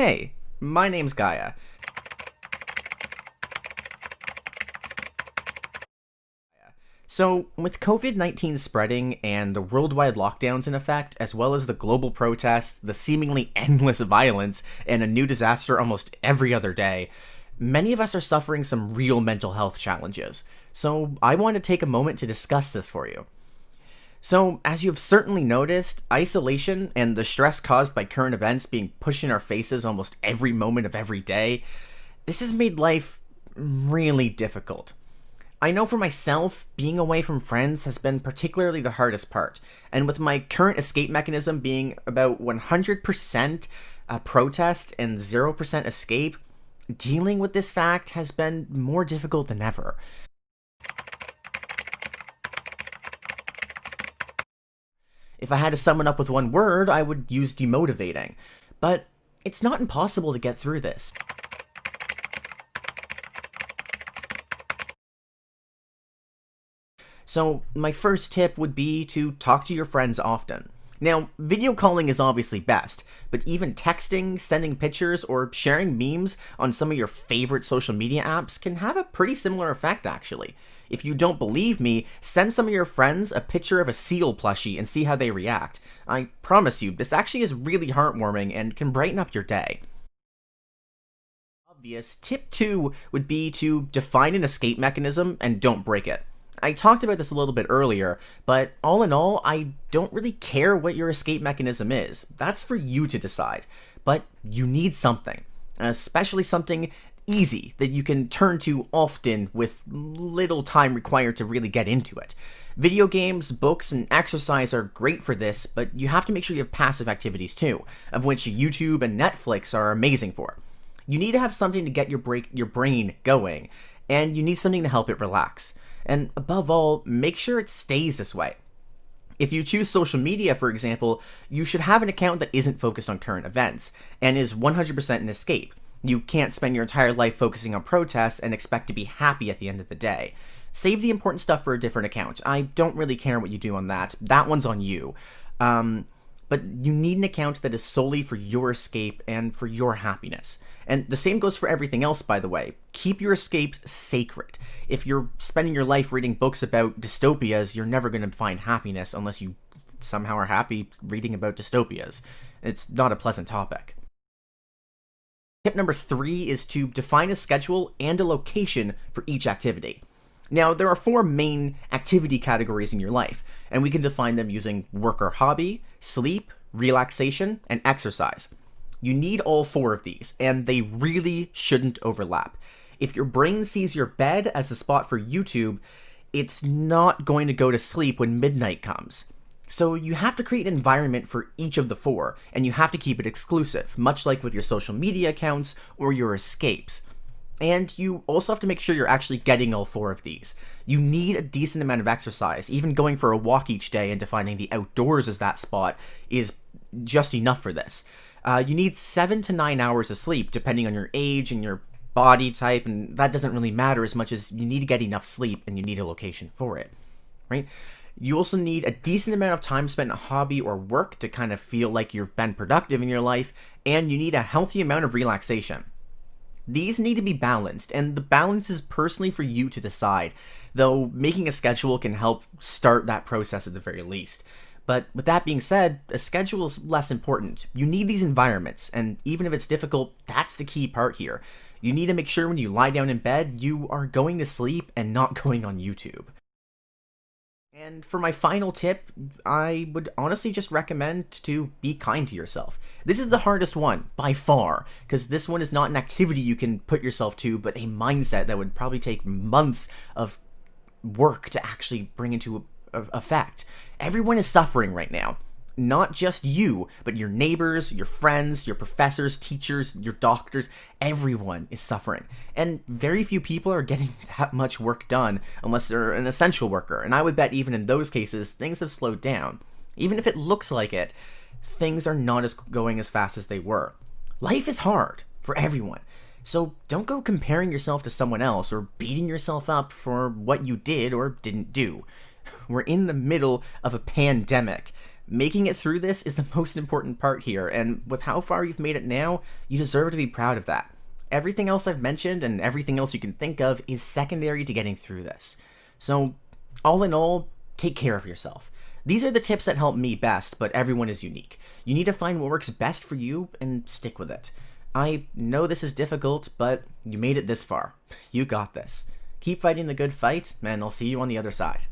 Hey, my name's Gaia. So, with COVID-19 spreading and the worldwide lockdowns in effect, as well as the global protests, the seemingly endless violence, and a new disaster almost every other day, many of us are suffering some real mental health challenges. So, I want to take a moment to discuss this for you. So, as you've certainly noticed, isolation and the stress caused by current events being pushed in our faces almost every moment of every day, this has made life really difficult. I know for myself, being away from friends has been particularly the hardest part, and with my current escape mechanism being about 100% protest and 0% escape, dealing with this fact has been more difficult than ever. If I had to sum it up with one word, I would use demotivating. But it's not impossible to get through this. So, my first tip would be to talk to your friends often. Now, video calling is obviously best, but even texting, sending pictures, or sharing memes on some of your favorite social media apps can have a pretty similar effect, actually. If you don't believe me, send some of your friends a picture of a seal plushie and see how they react. I promise you, this actually is really heartwarming and can brighten up your day. Obvious tip 2 would be to define an escape mechanism and don't break it. I talked about this a little bit earlier, but all in all, I don't really care what your escape mechanism is. That's for you to decide. But you need something, especially something easy that you can turn to often with little time required to really get into it. Video games, books, and exercise are great for this, but you have to make sure you have passive activities too, of which YouTube and Netflix are amazing for. You need to have something to get your brain going, and you need something to help it relax. And above all, make sure it stays this way. If you choose social media, for example, you should have an account that isn't focused on current events and is 100% an escape. You can't spend your entire life focusing on protests and expect to be happy at the end of the day. Save the important stuff for a different account. I don't really care what you do on that. That one's on you. But you need an account that is solely for your escape and for your happiness. And the same goes for everything else, by the way. Keep your escapes sacred. If you're spending your life reading books about dystopias, you're never going to find happiness unless you somehow are happy reading about dystopias. It's not a pleasant topic. Tip number 3 is to define a schedule and a location for each activity. Now, there are 4 main activity categories in your life, and we can define them using work or hobby, sleep, relaxation, and exercise. You need all 4 of these, and they really shouldn't overlap. If your brain sees your bed as a spot for YouTube, it's not going to go to sleep when midnight comes. So you have to create an environment for each of the 4, and you have to keep it exclusive, much like with your social media accounts or your escapes. And you also have to make sure you're actually getting all 4 of these. You need a decent amount of exercise. Even going for a walk each day and defining the outdoors as that spot is just enough for this. You need 7 to 9 hours of sleep, depending on your age and your body type, and that doesn't really matter as much as you need to get enough sleep and you need a location for it, right? You also need a decent amount of time spent on a hobby or work to kind of feel like you've been productive in your life, and you need a healthy amount of relaxation. These need to be balanced, and the balance is personally for you to decide, though making a schedule can help start that process at the very least. But with that being said, a schedule is less important. You need these environments, and even if it's difficult, that's the key part here. You need to make sure when you lie down in bed, you are going to sleep and not going on YouTube. And for my final tip, I would honestly just recommend to be kind to yourself. This is the hardest one, by far, because this one is not an activity you can put yourself to, but a mindset that would probably take months of work to actually bring into effect. Everyone is suffering right now. Not just you, but your neighbors, your friends, your professors, teachers, your doctors, everyone is suffering. And very few people are getting that much work done unless they're an essential worker. And I would bet even in those cases, things have slowed down. Even if it looks like it, things are not going as fast as they were. Life is hard for everyone. So don't go comparing yourself to someone else or beating yourself up for what you did or didn't do. We're in the middle of a pandemic. Making it through this is the most important part here, and with how far you've made it now, you deserve to be proud of that. Everything else I've mentioned and everything else you can think of is secondary to getting through this. So, all in all, take care of yourself. These are the tips that help me best, but everyone is unique. You need to find what works best for you and stick with it. I know this is difficult, but you made it this far. You got this. Keep fighting the good fight, and I'll see you on the other side.